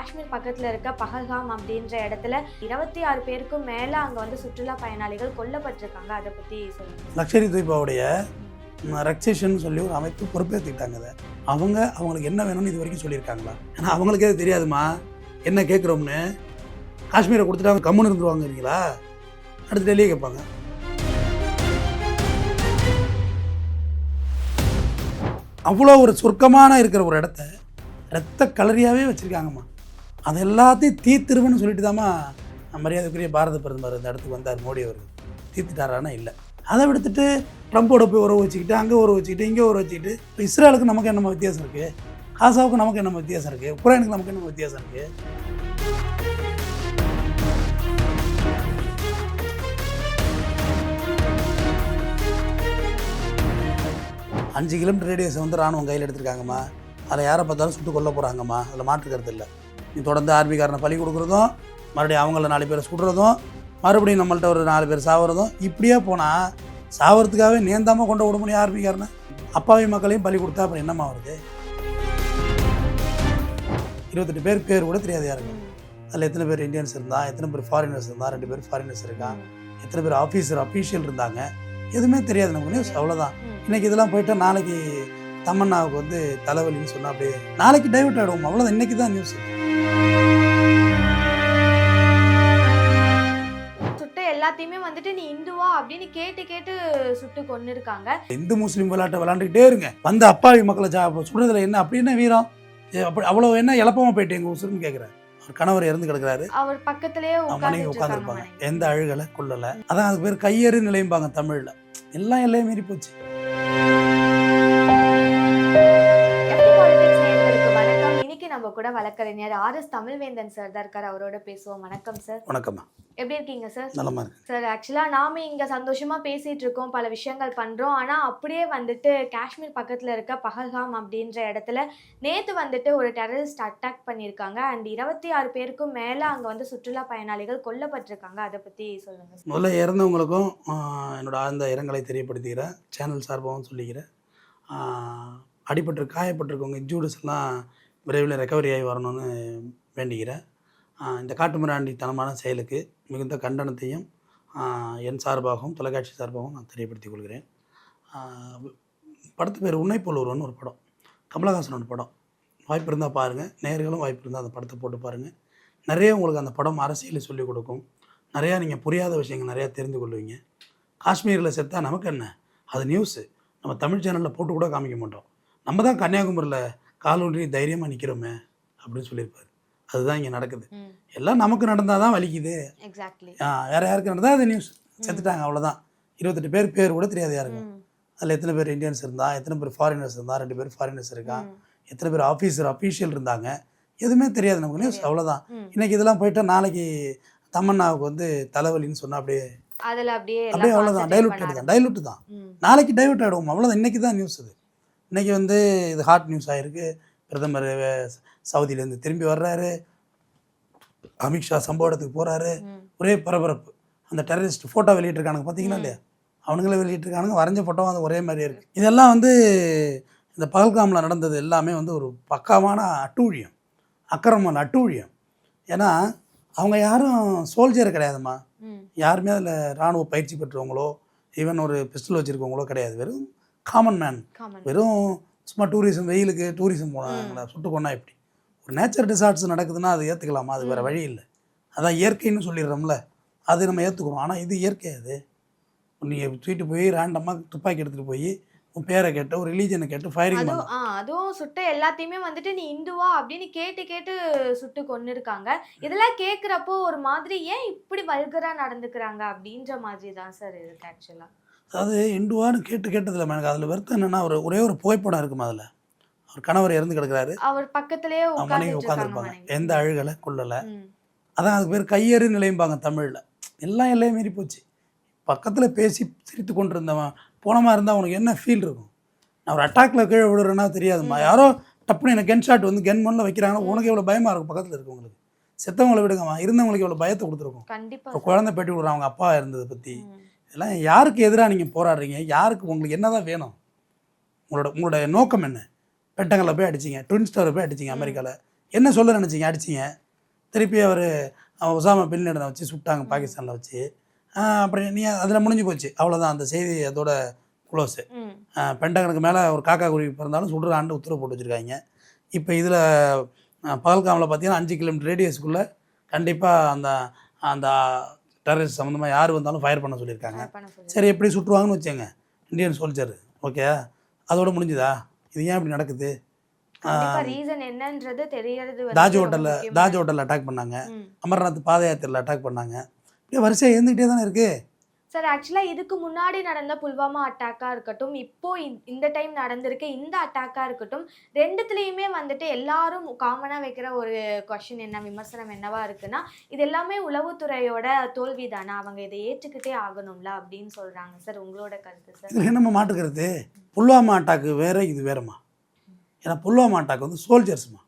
காஷ்மீர் பக்கத்தில் இருக்க பஹல்காம் அப்படின்ற இடத்துல 26 பேருக்கும் மேலே அங்கே வந்து சுற்றுலா பயனாளிகள் கொல்லப்பட்டிருக்காங்க. அதை பற்றி சொல்லுங்கள். லக்ஷரி தீபாவுடைய ரெக்ஸேஷன் சொல்லி ஒரு அமைப்பு பொறுப்பேற்றுக்கிட்டாங்க. அதை அவங்களுக்கு என்ன வேணும்னு இது வரைக்கும் சொல்லியிருக்காங்களா? ஏன்னா அவங்களுக்கே அது தெரியாதுமா என்ன கேட்குறோம்னு. காஷ்மீரை கொடுத்துட்டு அவங்க கம்முன்னு இருந்துருவாங்கிறீங்களா? அடுத்து டெல்லியே கேட்பாங்க. அவ்வளோ ஒரு சொர்க்கமான இருக்கிற ஒரு இடத்த ரத்த கலரியாகவே வச்சுருக்காங்கம்மா. அது எல்லாத்தையும் தீர்த்துருவேன்னு சொல்லிட்டு தாம்மா மரியாதைக்குரிய பாரத பிரதமர் இந்த இடத்துக்கு வந்தார். மோடி அவர்கள் தீர்த்துட்டாரானா இல்லை. அதை விடுத்துட்டு ட்ரம்போட போய் உறவு வச்சுக்கிட்டு அங்கே உறவு வச்சுக்கிட்டு இங்கே உறவு வச்சுக்கிட்டு இப்போ இஸ்ரேலுக்கு நமக்கு என்ன வித்தியாசம் இருக்குது? காசாவுக்கு நமக்கு என்ன வித்தியாசம் இருக்குது? உக்ரைனுக்கு நமக்கு என்ன வித்தியாசம் இருக்குது? அஞ்சு கிலோமீட்டர் ரேடியஸை வந்து ராணுவம் கையில் எடுத்துருக்காங்கம்மா. அதில் யாரை பார்த்தாலும் சுட்டு கொல்ல போகிறாங்கம்மா. அதில் மாற்றுக்கிறது இல்லை. நீ தொடர்ந்து ஆர்மிக்காரனை பழி கொடுக்குறதும், மறுபடியும் அவங்கள 4 பேரை சுடுறதும், மறுபடியும் நம்மள்ட்ட ஒரு 4 பேர் சாவுறதும், இப்படியே போனால் சாவறதுக்காகவே நேர்ந்தாமல் கொண்டு விட முடியும் ஆர்மிக்காரனை. அப்பாவி மக்களையும் பழி கொடுத்தா அப்புறம் என்னம்மா வருது? 28 பேர் பேர் கூட தெரியாது யாருங்க. அதில் எத்தனை பேர் இந்தியன்ஸ் இருந்தால், எத்தனை பேர் ஃபாரினர்ஸ் இருந்தால், 2 பேர் ஃபாரினர்ஸ் இருக்கான், எத்தனை பேர் அஃபீஷியல் இருந்தாங்க, எதுவுமே தெரியாது நமக்கு. நியூஸ் அவ்வளோதான். இன்றைக்கி இதெல்லாம் போயிட்டால் நாளைக்கு தமன்னாவுக்கு வந்து தலைவலின்னு சொன்னால் அப்படியே நாளைக்கு டைவர்ட் ஆகிடுவோம். அவ்வளோதான். இன்றைக்கி தான் நியூஸ். சுட்ட எல்லாத்தையுமே வந்துட்டு நீ இந்துவா அப்படின்னு கேட்டு சுட்டு கொண்டு இருக்காங்க. இந்து முஸ்லீம் விளையாட்டை விளையாண்டுக்கிட்டே இருங்க. வந்து அப்பாவி மக்களை சுடுறதுல என்ன அப்படி என்ன வீரம்? அப்படி அவ்வளோ என்ன இழப்பமாக போயிட்டு எங்கள் உசுருன்னு கேட்குறேன். அவர் கணவர் இறந்து கிடக்குறாரு. அவர் பக்கத்திலேயே மனைவி உட்காந்துருப்பாங்க. எந்த அழுகலை கொள்ளலை. அதான் அதுக்கு பேர் கையெறி நிலையும்பாங்க தமிழில். எல்லாம் எல்லையும் மீறி போச்சு. நம்ம கூட வழக்கறிஞர் RS தமிழ்வேந்தன் சார் தான் இருக்கார். அவரோட பேசுவோம். வணக்கம் சார். வணக்கம். எப்படி இருக்கீங்க சார்? நலமா இருக்கு சார். ஆக்சுவலா நாம இங்க சந்தோஷமா பேசிட்டு இருக்கோம், பல விஷயங்கள் பண்றோம். ஆனா அப்படியே வந்துட்டு காஷ்மீர் பக்கத்துல இருக்க பஹல்காம் அப்படின்ற இடத்துல நேத்து வந்துட்டு ஒரு டெரரிஸ்ட் அட்டாக் பண்ணியிருக்காங்க. அண்ட் 26 பேருக்கும் மேல அங்க வந்து சுற்றுலா பயனாளிகள் கொல்லப்பட்டிருக்காங்க. அதை பத்தி சொல்லுங்க. முதல்ல இறந்தவங்களுக்கும் என்னோட ஆழ்ந்த இரங்கலை தெரியப்படுத்திக்கிறேன். சேனல் சார்பாகவும் சொல்லிக்கிறேன். காயப்பட்டிருக்கவங்க இன்ஜூரிஸ் எல்லாம் விரைவில் ரெக்கவரி ஆகி வரணும்னு வேண்டிக்கிறேன். இந்த காட்டுமிராண்டித்தனமான செயலுக்கு மிகுந்த கண்டனத்தையும் என் சார்பாகவும் தொலைக்காட்சி சார்பாகவும் நான் தெரியப்படுத்திக் கொள்கிறேன். படத்து பேர் உன்னை போல் ஒருவன் ஒரு படம், கமலஹாசனோட படம். வாய்ப்பு இருந்தால் பாருங்கள். நேயர்களும் வாய்ப்பு இருந்தால் அந்த படத்தை போட்டு பாருங்கள். நிறைய உங்களுக்கு அந்த படம் அரசியலை சொல்லிக் கொடுக்கும். நிறையா நீங்கள் புரியாத விஷயங்கள் நிறையா தெரிந்து கொள்வீங்க. காஷ்மீரில் செத்தா நமக்கு என்ன, அது நியூஸு. நம்ம தமிழ் சேனலில் போட்டு கூட காமிக்க மாட்டோம். நம்ம தான் கன்னியாகுமரியில் காலூன்றி தைரியமாக நிற்கிறோமே அப்படின்னு சொல்லியிருப்பாரு. அதுதான் இங்கே நடக்குது. எல்லாம் நமக்கு நடந்தால் தான் வலிக்குது. வேறு யாருக்கு நடந்தால் அது நியூஸ். செத்துட்டாங்க அவ்வளோதான். 28 பேர் பேர் கூட தெரியாது யாருங்க. அதில் எத்தனை பேர் இந்தியன்ஸ் இருந்தால், எத்தனை பேர் ஃபாரினர்ஸ் இருந்தால், 2 பேர் ஃபாரினர்ஸ் இருக்கான், எத்தனை பேர் அஃபீஷியல் இருந்தாங்க, எதுவுமே தெரியாது நமக்கு. நியூஸ் அவ்வளோதான். இன்றைக்கி இதெல்லாம் போயிட்டால் நாளைக்கு தமன்னாவுக்கு வந்து தலைவலின்னு சொன்னால் அப்படியே அவ்வளோதான். டைலூட்டு தான். நாளைக்கு டைவர்ட் ஆகிடுவோம். அவ்வளோதான். இன்றைக்கி தான் நியூஸ். இது இன்றைக்கி வந்து இது ஹாட் நியூஸ் ஆகிருக்கு. பிரதமர் சவுதியிலேருந்து திரும்பி வர்றாரு. அமித்ஷா சம்பவ இடத்துக்கு போகிறாரு. ஒரே பரபரப்பு. அந்த டெரரிஸ்ட் ஃபோட்டோ வெளியிட்டிருக்கானுங்க பார்த்தீங்களா இல்லையா? அவனுங்களே வெளியிட்டிருக்கானுங்க. வரைஞ்ச ஃபோட்டோவும் அது ஒரே மாதிரியே இருக்குது. இதெல்லாம் வந்து இந்த பஹல்காமில் நடந்தது எல்லாமே வந்து ஒரு பக்காவான அட்டூழியம், அக்கிரமம், அட்டூழியம். ஏன்னா அவங்க யாரும் சோல்ஜர் கிடையாதுமா. யாருமே அதில் இராணுவ பயிற்சி பெற்றவங்களோ ஈவன் ஒரு பிஸ்டல் வச்சுருக்கவங்களோ கிடையாது. வெறும் காமன் மேன். வெறும் சும்மா டூரிசம், வெயிலுக்கு டூரிசம் போனாங்களா சுட்டு கொண்டா இப்படி ஒரு நேச்சர் டிசாஸ்டர்ஸ் நடக்குதுன்னா அது ஏற்றுக்கலாமா? அது வேறு வழி இல்லை. அதான் இயற்கைன்னு சொல்லிடுறோம்ல, அது நம்ம ஏற்றுக்கிறோம். ஆனால் இது இயற்கை. அது நீங்கள் தூக்கிட்டு போய் ரேண்டமாக துப்பாக்கி எடுத்துகிட்டு போய் உன் பேரை கேட்டு ஒரு ரிலீஜனை கேட்டு ஃபயரிங் பண்ண, அதுவும் சுட்ட எல்லாத்தையுமே வந்துட்டு நீ இந்துவா அப்படின்னு கேட்டு சுட்டு கொண்டு இருக்காங்க. இதெல்லாம் கேட்குறப்போ ஒரு மாதிரி ஏன் இப்படி வல்கரா நடந்துக்கிறாங்க அப்படின்ற மாதிரி தான் சார் இருக்கு ஆக்சுவலாக. அதாவது இந்துவான்னு கேட்டதில்ல. எனக்கு அதில் வருத்தம் என்னென்னா ஒரே ஒரு புகைப்படம் இருக்குமா. அதில் அவர் கணவர் இறந்து கிடக்குறாரு. அவர் பக்கத்திலேயே மனைவி உட்காந்துருப்பாங்க. எந்த அழுகலை கொள்ளலை. அதான் அதுக்கு பேர் கையெறி நிலையும்பாங்க தமிழில். எல்லாம் எல்லையும் மீறி போச்சு. பக்கத்தில் பேசி சிரித்து கொண்டு இருந்தவன் போனமாக இருந்தால் அவனுக்கு என்ன ஃபீல் இருக்கும்? நான் ஒரு அட்டாக்ல கீழே விடுறேன்னா தெரியாதுமா. யாரோ டப்புன்னு எனக்கு கன் ஷாட் வந்து கன் மண்ணில் வைக்கிறாங்கன்னா உனக்கு எவ்வளோ பயமாக இருக்கும்? பக்கத்தில் இருக்கவங்களுக்கு. செத்தவங்களை விடுங்கம்மா, இருந்தவங்களுக்கு எவ்வளோ பயத்தை கொடுத்துருக்கும். கண்டிப்பாக குழந்தை பேட்டி விடுறான் அவங்க அப்பா இருந்ததை பற்றி. இதெல்லாம் யாருக்கு எதிராக நீங்கள் போராடுறீங்க? யாருக்கு உங்களுக்கு என்ன தான் வேணும்? உங்களோட நோக்கம் என்ன? பென்டகனில் போய் அடிச்சிங்க, ட்வின் ஸ்டாரை போய் அடிச்சிங்க அமெரிக்காவில். என்ன சொல்ல நினச்சிங்க அடிச்சிங்க, திருப்பி அவர் ஒசாமா பின் லேடனை வச்சு சுட்டாங்க பாகிஸ்தானில் வச்சு. அப்புறம் நீ அதில் முடிஞ்சு போச்சு, அவ்வளோதான். அந்த செய்தி அதோட க்ளோஸு. பென்டகனுக்கு மேலே ஒரு காக்கா குருவி பிறந்தாலும் சுடுற ஆண்டு உத்தரவு போட்டு வச்சுருக்காங்க. இப்போ இதில் பகல்காமில் பார்த்தீங்கன்னா 5 கிலோமீட்டர் ரேடியஸ்க்குள்ளே கண்டிப்பாக அந்த அந்த டெரரிஸ்ட் சம்மந்தமாக யார் வந்தாலும் ஃபயர் பண்ண சொல்லியிருக்காங்க. சரி, எப்படி சுட்டுருவாங்கன்னு வச்சுங்க இந்தியன் சோல்ஜர், ஓகே, அதோட முடிஞ்சுதா? இது ஏன் இப்படி நடக்குது? ரீசன் என்னன்றது தெரியறது. தாஜ் ஹோட்டலில் அட்டாக் பண்ணாங்க, அமர்நாத் பாத யாத்திரையில் அட்டாக் பண்ணாங்க, இப்படியே வரிசையாக இருந்துக்கிட்டே தானே இருக்குது. சார் ஆக்சுவலாக இதுக்கு முன்னாடி நடந்த புல்வாமா அட்டாக்காக இருக்கட்டும், இப்போ இந்த டைம் நடந்திருக்க இந்த அட்டாக்காக இருக்கட்டும், ரெண்டுத்துலேயுமே வந்துட்டு எல்லாரும் காமனாக வைக்கிற ஒரு கொஷின் என்ன, விமர்சனம் என்னவா இருக்குன்னா, இது எல்லாமே உளவுத்துறையோட தோல்வி தானே, அவங்க இதை ஏற்றுக்கிட்டே ஆகணும்ல அப்படின்னு சொல்கிறாங்க. சார் உங்களோட கருத்து சார்? இதில் என்னம்மா மாட்டுக்கிறது? புல்வாமா அட்டாக்கு வேறு, இது வேறுமா? ஏன்னா புல்வாமா அட்டாக் வந்து சோல்ஜர்ஸ்மா,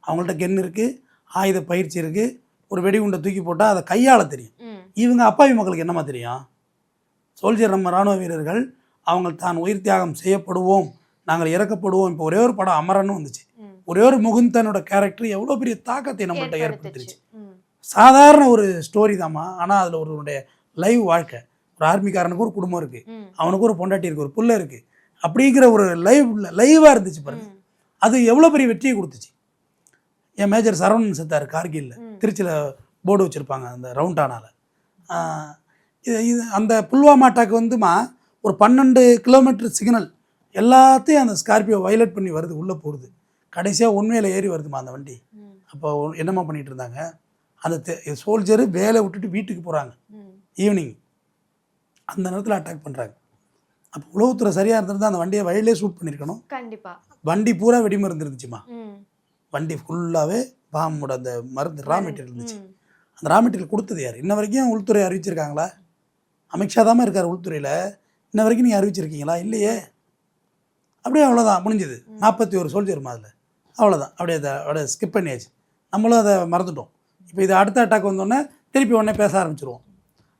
அவங்கள்ட்ட கென் இருக்குது, ஆயுத பயிற்சி இருக்குது, ஒரு வெடிகுண்டை தூக்கி போட்டால் அதை கையாள தெரியும். இவங்க அப்பாவி மக்களுக்கு என்னம்மா தெரியும்? சோல்ஜர், நம்ம இராணுவ வீரர்கள், அவங்க தான் உயிர் தியாகம் செய்யப்படுவோம், நாங்கள் இறக்கப்படுவோம். இப்போ ஒரே ஒரு படம் அமரன்னு வந்துச்சு, ஒரே ஒரு முகுந்தனோட கேரக்டர் எவ்வளோ பெரிய தாக்கத்தை நம்மள்கிட்ட ஏற்படுத்திருச்சு. சாதாரண ஒரு ஸ்டோரி தாம்மா, ஆனால் அதில் ஒருவனுடைய லைவ் வாழ்க்கை. ஒரு ஆர்மிக்காரனுக்கு ஒரு குடும்பம் இருக்குது, அவனுக்கு ஒரு பொண்டாட்டி இருக்குது, ஒரு புள்ள இருக்குது, அப்படிங்கிற ஒரு லைவாக இருந்துச்சு பாருங்க. அது எவ்வளோ பெரிய வெற்றியை கொடுத்துச்சு. என் மேஜர் சரவணன் செத்தார் கார்கில்ல, திருச்சியில் போர்டு வச்சுருப்பாங்க அந்த ரவுண்டானால. இது அந்த புல்வாமா அட்டாக் வந்துமா ஒரு 12 கிலோமீட்டர் சிக்னல் எல்லாத்தையும் அந்த ஸ்கார்பியோ வயலேட் பண்ணி வருது, உள்ளே போகுது, கடைசியாக உண்மையில் ஏறி வருதுமா அந்த வண்டி. அப்போ என்னம்மா பண்ணிகிட்டு இருந்தாங்க? அந்த சோல்ஜரு வேலை விட்டுட்டு வீட்டுக்கு போகிறாங்க ஈவினிங், அந்த நேரத்தில் அட்டாக் பண்ணுறாங்க. அப்போ உளவுத்துறை சரியாக இருந்திருந்தால் அந்த வண்டியை வழியிலே ஷூட் பண்ணியிருக்கணும். கண்டிப்பாக வண்டி பூரா வெடிமருந்து இருந்துச்சுமா, வண்டி ஃபுல்லாகவே பாம்போட அந்த மருந்து ரா மெட்டீரியல் இருந்துச்சு. அந்த ரா மெட்டீரியல் கொடுத்தது யார்? இன்ன வரைக்கும் உள்துறை அறிவிச்சிருக்காங்களா? அமித்ஷா தான் இருக்கார் உள்துறையில், இன்ன வரைக்கும் நீங்கள் அறிவிச்சிருக்கீங்களா? இல்லையே. அப்படியே அவ்வளோதான் முடிஞ்சுது. 41 சோல்ஜர்மா அதில், அவ்வளோதான். அப்படியே ஸ்கிப் பண்ணியாச்சு, நம்மளும் அதை மறந்துட்டோம். இப்போ இது அடுத்த அட்டாக் வந்தோடனே திருப்பி உடனே பேச ஆரம்பிச்சிருவோம்.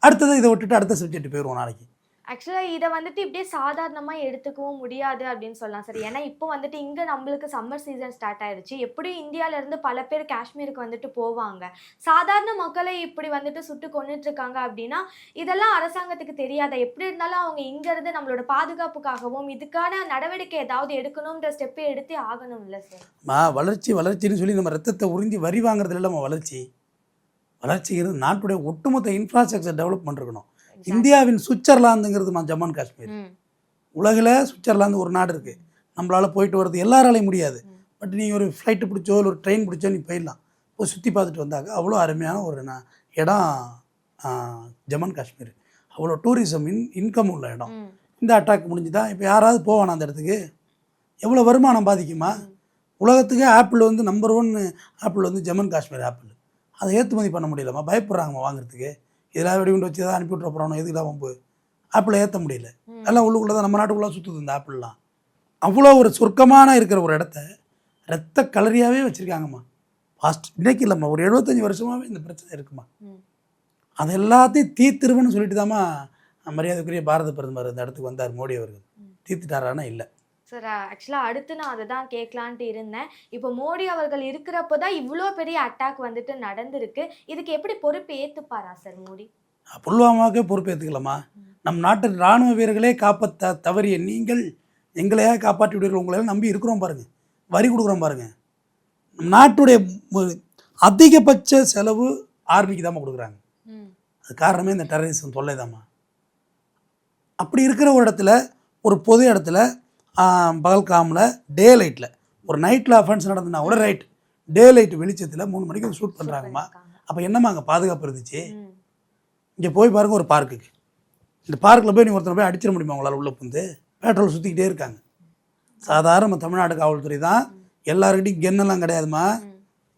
அடுத்தது இதை விட்டுட்டு அடுத்த சப்ஜெக்ட் போயிடுவோம் நாளைக்கு. ஆக்சுவலாக இதை வந்துட்டு இப்படியே சாதாரணமாக எடுத்துக்கவும் முடியாது அப்படின்னு சொல்லலாம் சார். ஏன்னா இப்போ வந்துட்டு இங்கே நம்மளுக்கு சம்மர் சீசன் ஸ்டார்ட் ஆயிடுச்சு. எப்படியும் இந்தியாவிலேருந்து பல பேர் காஷ்மீருக்கு வந்துட்டு போவாங்க. சாதாரண மக்களை இப்படி வந்துட்டு சுட்டு கொண்டுட்ருக்காங்க அப்படின்னா இதெல்லாம் அரசாங்கத்துக்கு தெரியாத. எப்படி இருந்தாலும் அவங்க இங்கேருந்து நம்மளோட பாதுகாப்புக்காகவும் இதுக்கான நடவடிக்கை ஏதாவது எடுக்கணுன்ற ஸ்டெப்பை எடுத்தே ஆகணும் இல்லை சார்? வளர்ச்சின்னு சொல்லி நம்ம ரத்தத்தை உறிஞ்சி வரி வாங்குறதுல நம்ம வளர்ச்சிங்கிறது நாட்டுடைய ஒட்டுமொத்த இன்ஃப்ராஸ்ட்ரக்சர் டெவலப்மெண்ட் இருக்கணும். இந்தியாவின் சுவிட்சர்லாந்துங்கிறது ஜம்மு அண்ட் காஷ்மீர். உலகில் சுவிட்சர்லாந்து ஒரு நாடு இருக்குது, நம்மளால் போயிட்டு வர்றது எல்லாராலையும் முடியாது. பட் நீங்கள் ஒரு ஃப்ளைட்டு பிடிச்சோ ஒரு ட்ரெயின் பிடிச்சோ நீ போயிடலாம், போய் சுற்றி பார்த்துட்டு வந்தாங்க. அவ்வளோ அருமையான ஒரு இடம் ஜம்மு அண்ட் காஷ்மீர், அவ்வளோ டூரிசம் இன்கம் உள்ள இடம். இந்த அட்டாக் முடிஞ்சுதான் இப்போ யாராவது போவானா அந்த இடத்துக்கு? எவ்வளோ வருமானம் பாதிக்குமா? உலகத்துக்கே ஆப்பிள் வந்து நம்பர் 1 ஆப்பிள் வந்து ஜம்மு அண்ட் காஷ்மீர் ஆப்பிள். அதை ஏற்றுமதி பண்ண முடியலம்மா, பயப்படுறாங்கம்மா வாங்குறதுக்கு. இதெல்லாம் வெடிகுண்டு வச்சு தான் அனுப்பி விட்ற போகிறோம், எதுக்கு தான் வம்பு? ஆப்பிளை ஏற்ற முடியல, எல்லாம் உள்ளுக்குள்ளே தான் நம்ம நாட்டுக்குள்ளே சுற்றுது இந்த ஆப்பிள்லாம். அவ்வளோ ஒரு சொர்க்கமான இருக்கிற ஒரு இடத்த ரத்த கலரியாகவே வச்சுருக்காங்கம்மா. இன்னைக்கு இல்லைம்மா, ஒரு 75 வருஷமாகவே இந்த பிரச்சனை இருக்குமா. அது எல்லாத்தையும் தீர்த்துருவேன்னு சொல்லிட்டு தாம்மா மரியாதைக்குரிய பாரத பிரதமர் இந்த இடத்துக்கு வந்தார் மோடி அவர்கள். தீர்த்துட்டாரானா இல்லை சார். ஆக்சுவலாக அடுத்து நான் அதை தான் கேட்கலான்ட்டு இருந்தேன். இப்போ மோடி அவர்கள் இருக்கிறப்போ தான் இவ்வளோ பெரிய அட்டாக் வந்துட்டு நடந்திருக்கு. இதுக்கு எப்படி பொறுப்பு ஏற்றுப்பாரா சார் மோடி? புல்வாமாவுக்கே பொறுப்பு ஏற்றுக்கலாமா? நம் நாட்டு இராணுவ வீரர்களே காப்பாற்ற தவறிய நீங்கள் எங்களையாக காப்பாற்றி விடுவீர்கள், உங்களையெல்லாம் நம்பி இருக்கிறோம் பாருங்கள், வரி கொடுக்குறோம் பாருங்கள். நம் நாட்டுடைய அதிகபட்ச செலவு ஆர்மிக்கு தாம்மா கொடுக்குறாங்க. அது காரணமே இந்த டெரரிசம் தொல்லை தாம்மா. அப்படி இருக்கிற ஒரு இடத்துல, ஒரு பொது இடத்துல, பகல்காமில் டே லைட்டில் ஒரு நைட்டில் அஃபென்ஸ் நடந்ததுன்னா கூட ரைட், டே லைட் வெளிச்சத்தில் 3 மணிக்கு ஷூட் பண்ணுறாங்கம்மா. அப்போ என்னம்மா அங்கே பாதுகாப்பு இருந்துச்சு? இங்கே போய் பாருங்கள் ஒரு பார்க்குக்கு, இந்த பார்க்கில் போய் நீங்கள் ஒருத்தர் போய் அடிச்சிட முடியுமா உங்களால்? உள்ளே வந்து பேட்ரோல் சுற்றிக்கிட்டே இருக்காங்க. சாதாரண நம்ம தமிழ்நாடு காவல்துறை தான், எல்லாருக்கிட்டையும் கென்னெல்லாம் கிடையாதுமா.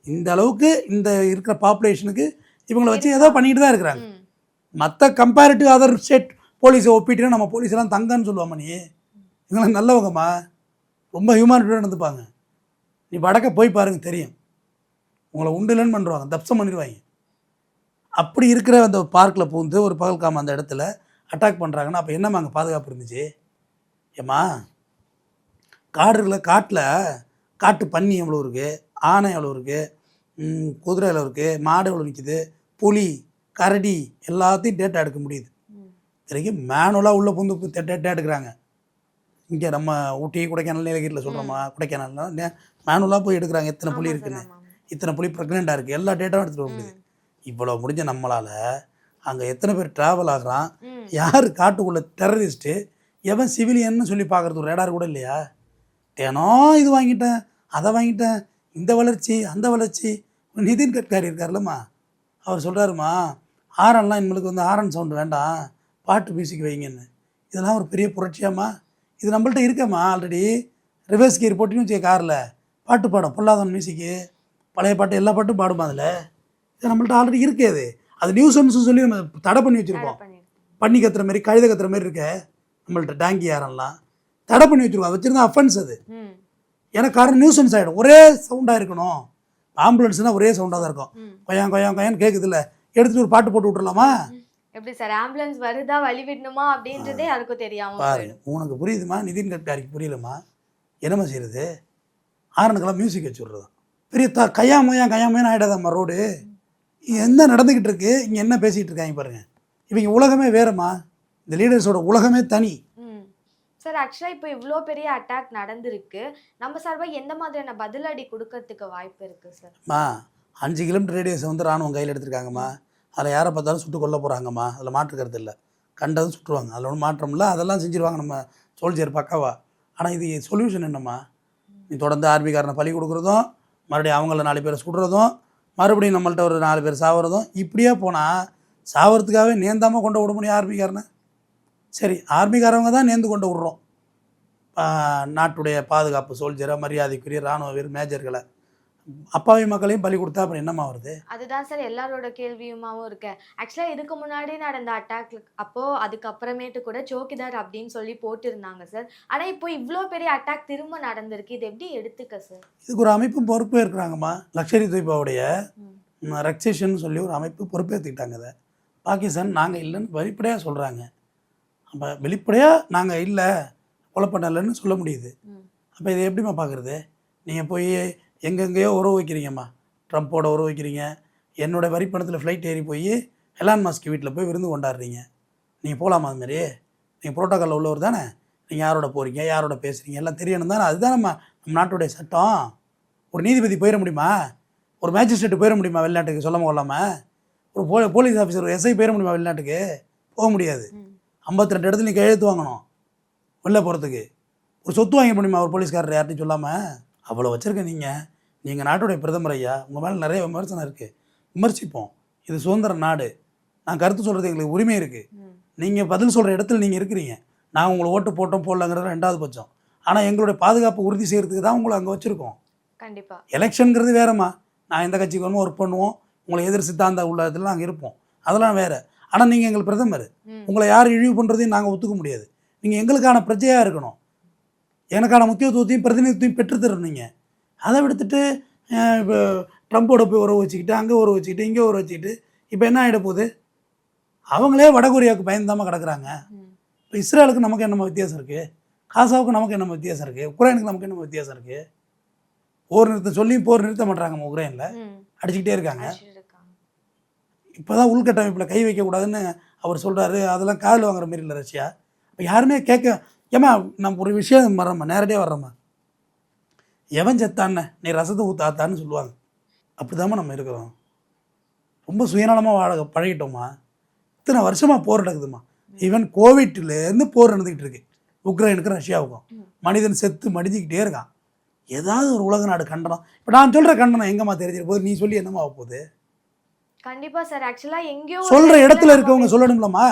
இந்த அளவுக்கு இந்த இருக்கிற பாப்புலேஷனுக்கு இவங்களை வச்சு ஏதோ பண்ணிட்டு தான் இருக்கிறாங்க. மற்ற கம்பேரிட்டிவ் அதர் ஸ்டேட் போலீஸை ஒப்பிட்டுனா நம்ம போலீஸெல்லாம் தங்கன்னு சொல்லுவாம்மா. நீ இவங்களாம் நல்லவங்கம்மா, ரொம்ப ஹியூமானிட்டியோடு நடந்துப்பாங்க. நீ வடக்க போய் பாருங்க தெரியும், உங்களை உண்டுலன்னு பண்ணுவாங்க, தப்சம் பண்ணிடுவாங்க. அப்படி இருக்கிற அந்த பார்க்கில் பூந்து ஒரு பகல்காம் அந்த இடத்துல அட்டாக் பண்ணுறாங்கன்னா அப்போ என்னம்மா அங்கே பாதுகாப்பு இருந்துச்சு? ஏம்மா காடுகளில் காட்டில் காட்டு பன்னி எவ்வளோ இருக்குது, ஆனை எவ்வளோ இருக்குது, குதிரையில் இருக்குது, மாடு எவ்வளோ நிற்கிது, புலி, கரடி எல்லாத்தையும் டேட்டா எடுக்க முடியுது. இன்றைக்கும் மேனுவலாக உள்ளே புந்து டேட்டா எடுக்கிறாங்க. இங்கே நம்ம ஊட்டி, கொடைக்கானல், நீலகிரியில் சொல்கிறோமா, கொடைக்கானல்னா மேனுவலாக போய் எடுக்கிறாங்க. எத்தனை புலி இருக்குன்னு, இத்தனை புலி ப்ரெக்னெண்ட்டாக இருக்குது, எல்லா டேட்டாவும் எடுத்துகிட்டு வர முடியுது. இவ்வளோ முடிஞ்ச நம்மளால் அங்கே எத்தனை பேர் ட்ராவல் ஆகுறான், யார் காட்டுக்குள்ளே டெரரிஸ்ட்டு, எவன் சிவிலியன்னு சொல்லி பார்க்குறது ஒரு ரேடார் கூட இல்லையா? தினம் இது வாங்கிட்டேன், அதை வாங்கிட்டேன், இந்த வளர்ச்சி அந்த வளர்ச்சி. நிதின் கட்காரி இருக்கார்லம்மா, அவர் சொல்கிறாருமா, ஆரன்லாம் இனிமேலுக்கு வந்து ஆரன் சவுண்டு வேண்டாம், பாட்டு மியூசிக் வைங்கன்னு. இதெல்லாம் ஒரு பெரிய புரட்சியாம்மா. இது நம்மள்ட்ட இருக்கம்மா ஆல்ரெடி. ரிவர்ஸ் கியர் போட்டின்னு வச்சுக்க காரில், பாட்டு பாடும் பொல்லாதவன் மியூசிக்கு, பழைய பாட்டு எல்லா பாட்டும் பாடுமா அதில். இது நம்மள்ட்ட ஆல்ரெடி இருக்குது. அது நியூசன்ஸ் சொல்லி நம்ம தடை பண்ணி வச்சுருக்கோம். பண்ணி கத்துற மாதிரி, கழுத கத்துற மாதிரி இருக்க நம்மள்ட்ட டேங்கி யாரெல்லாம் தடை பண்ணி வச்சுருக்கோம். அது வச்சுருந்தா அஃபென்ஸ் அது. ஏன்னா காரணம் நியூசன்ஸ் ஆகிடும். ஒரே சவுண்டாக இருக்கணும். ஆம்புலன்ஸ்னால் ஒரே சவுண்டாக தான் இருக்கும். கொயான்னு கேட்குது இல்லை, எடுத்துகிட்டு ஒரு பாட்டு போட்டு விட்டுறலாமா? எப்படி சார் ஆம்புலன்ஸ் வருதா, வழி விடணுமா அப்படின்றதே யாருக்கும் தெரியாம பாருங்க. உனக்கு புரியுதுமா? நிதின் கட்காரிக்கு புரியலம்மா. என்னம்மா செய்யுறது? ஆரனுக்கெல்லாம் மியூசிக் வச்சு விட்றது பெரிய கையாமையான்னு ஆகிடாதாம்மா ரோடு. என்ன நடந்துக்கிட்டு இருக்கு, இங்கே என்ன பேசிகிட்டு இருக்காங்க பாருங்கள். இவங்க உலகமே வேறம்மா. இந்த லீடர்ஸோட உலகமே தனி. சார் ஆக்சுவலாக இப்போ இவ்வளோ பெரிய அட்டாக் நடந்திருக்கு, நம்ம சார்பாக எந்த மாதிரியான பதிலடி கொடுக்கறதுக்கு வாய்ப்பு இருக்குது சார்? 5 கிலோமீட்டர் ரேடியஸை வந்து ராணுவம் கையில் எடுத்திருக்காங்கம்மா. அதில் யாரை பார்த்தாலும் சுட்டு கொல்ல போகிறாங்கம்மா. அதில் மாற்றுக்கிறது இல்லை. கண்டதும் சுட்டுருவாங்க. அதில் ஒன்றும் மாற்றம் இல்லை. அதெல்லாம் செஞ்சுருவாங்க நம்ம சோல்ஜர் பக்காவா. ஆனால் இது சொல்யூஷன் என்னம்மா? நீ தொடர்ந்து ஆர்மிக்காரனை பழி கொடுக்குறதும், மறுபடியும் அவங்கள 4 பேரை சுடுறதும், மறுபடியும் நம்மள்ட்ட ஒரு 4 பேர் சாவறதும், இப்படியே போனால் சாவறதுக்காகவே நேந்தாமல் கொண்டு விட முடியும் ஆர்மிக்காரனை. சரி, ஆர்மிக்காரவங்க தான் நேர்ந்து கொண்டு விட்றோம். நாட்டுடைய பாதுகாப்பு சோல்ஜரை, மரியாதைக்குரிய இராணுவ வீரர், மேஜர்களை, அப்பாவி மக்களையும் பலி கொடுத்தா அப்புறம் என்னம்மா வருது? அதுதான் சார் எல்லாரோட கேள்வியுமாவும் இருக்கு. ஆக்சுவலாக இதுக்கு முன்னாடி நடந்த அட்டாக் அப்போது அதுக்கப்புறமேட்டு கூட சோக்கிதார் அப்படின்னு சொல்லி போட்டிருந்தாங்க சார். ஆனால் இப்போ இவ்வளோ பெரிய அட்டாக் திரும்ப நடந்திருக்கு, இது எப்படி எடுத்துக்க சார்? இதுக்கு ஒரு அமைப்பு பொறுப்பே இருக்கிறாங்கம்மா. லக்ஷரி தொய்பாவுடைய ரெக்ஸேஷன் சொல்லி ஒரு அமைப்பு பொறுப்பேற்றுக்கிட்டாங்க. அதை பாகிஸ்தான் நாங்கள் இல்லைன்னு வெளிப்படையாக சொல்கிறாங்க. அப்போ வெளிப்படையாக நாங்கள் இல்லை, கொலை பண்ணலைன்னு சொல்ல முடியுது. அப்போ இதை எப்படிம்மா பார்க்குறது? நீங்கள் போய் எங்கெங்கேயோ உறவு வைக்கிறீங்கம்மா. ட்ரம்ப்போட உறவு வைக்கிறீங்க. என்னோடய வரி பணத்தில் ஃப்ளைட் ஏறி போய் எலான் மஸ்க் வீட்டில் போய் விருந்து கொண்டாடுறீங்க. நீங்கள் போகலாமா? அதுமாரி நீங்கள் ப்ரோட்டோக்காலில் உள்ளவர் தானே. நீங்கள் யாரோட போகிறீங்க, யாரோட பேசுகிறீங்க எல்லாம் தெரியணும் தானே. அதுதான் நம்ம நாட்டுடைய சட்டம். ஒரு நீதிபதி போயிட முடியுமா? ஒரு மேஜிஸ்ட்ரேட்டு போயிட முடியுமா வெளிநாட்டுக்கு சொல்லாமல் கொள்ளாமல்? ஒரு போலீஸ் ஆஃபீஸர், ஒரு எஸ்ஐ போயிட முடியுமா வெளிநாட்டுக்கு? போக முடியாது. 52 இடத்துல நீ கையெழுத்து வாங்கணும் வெளில போகிறதுக்கு. ஒரு சொத்து வாங்க முடியுமா ஒரு போலீஸ்காரர் யார்ட்டையும் சொல்லாமல்? அவ்வளோ வச்சுருக்க நீங்கள் நாட்டுடைய பிரதமர் ஐயா. உங்கள் மேலே நிறைய விமர்சனம் இருக்குது, விமர்சிப்போம். இது சுதந்திர நாடு. நான் கருத்து சொல்கிறது எங்களுக்கு உரிமை இருக்குது. நீங்கள் பதில் சொல்கிற இடத்துல நீங்கள் இருக்கிறீங்க. நான் உங்களை ஓட்டு போட்டோம் போடலங்கிறது 2வது பட்சம். ஆனால் எங்களுடைய பாதுகாப்பு உறுதி செய்கிறதுக்கு தான் உங்களை அங்கே வச்சுருக்கோம். கண்டிப்பாக எலெக்ஷனுங்கிறது வேறம்மா. நான் எந்த கட்சிக்கு வந்து ஒர்க் பண்ணுவோம், உங்களை எதிர் சித்தாந்த உள்ள இதில் நாங்கள் இருப்போம், அதெல்லாம் வேறு. ஆனால் நீங்கள் எங்கள் பிரதமர். உங்களை யார் இழிவு பண்ணுறதையும் நாங்கள் ஒத்துக்க முடியாது. நீங்கள் எங்களுக்கான பிரஜையாக இருக்கணும். எனக்கான முக்கியத்துவத்தையும் பிரதிநிதித்தையும் பெற்றுத்தரணும். நீங்கள் அதை விடுத்துட்டு இப்போ ட்ரம்ப்போட போய் உறவு வச்சுக்கிட்டு, அங்கே உறவு வச்சுக்கிட்டு, இங்கே உறவு வச்சுக்கிட்டு, இப்போ என்ன ஆகிட போகுது? அவங்களே வடகொரியாவுக்கு பயந்தாமல் கிடக்குறாங்க. இப்போ இஸ்ரேலுக்கு நமக்கு என்னமோ வித்தியாசம் இருக்குது? காசாவுக்கு நமக்கு என்னமோ வித்தியாசம் இருக்குது? உக்ரைனுக்கு நமக்கு என்னமோ வித்தியாசம் இருக்குது? போர் நிறுத்த சொல்லியும் போர் நிறுத்த மாட்டாங்க. உக்ரைனில் அடிச்சுக்கிட்டே இருக்காங்க. இப்போ தான் உள்கட்டமைப்பில் கை வைக்கக்கூடாதுன்னு அவர் சொல்கிறாரு. அதெல்லாம் காதில் வாங்குற மாரி இல்லை ரஷ்யா. இப்போ யாருமே கேட்க ஏம்மா நம்ம ஒரு விஷயம் வர்றோம்மா, நேரடியாக வர்றோம்மா. எவன் செத்தான்னு நீ ரசத்தை ஊற்றாத்தான்னு சொல்லுவாங்க. அப்படி தாம்மா நம்ம இருக்கிறோம். ரொம்ப சுயநலமாக வாழ பழகிட்டோம்மா. இத்தனை வருஷமாக போர் நடக்குதுமா. ஈவன் கோவிட்லேருந்து போர் நடந்துக்கிட்டு இருக்கு உக்ரைனுக்கும் ரஷ்யாவுக்கும். மனிதன் செத்து மடிஞ்சிக்கிட்டே இருக்கான். ஏதாவது ஒரு உலக நாடு கண்டனம். இப்போ நான் சொல்கிற கண்டனம் எங்கம்மா தெரிஞ்சிட போகுது? நீ சொல்லி என்னம்மா ஆக போகுது? கண்டிப்பாக சார். ஆக்சுவலாக எங்கேயோ சொல்கிற இடத்துல இருக்கவங்க சொல்லணும்லம்மா.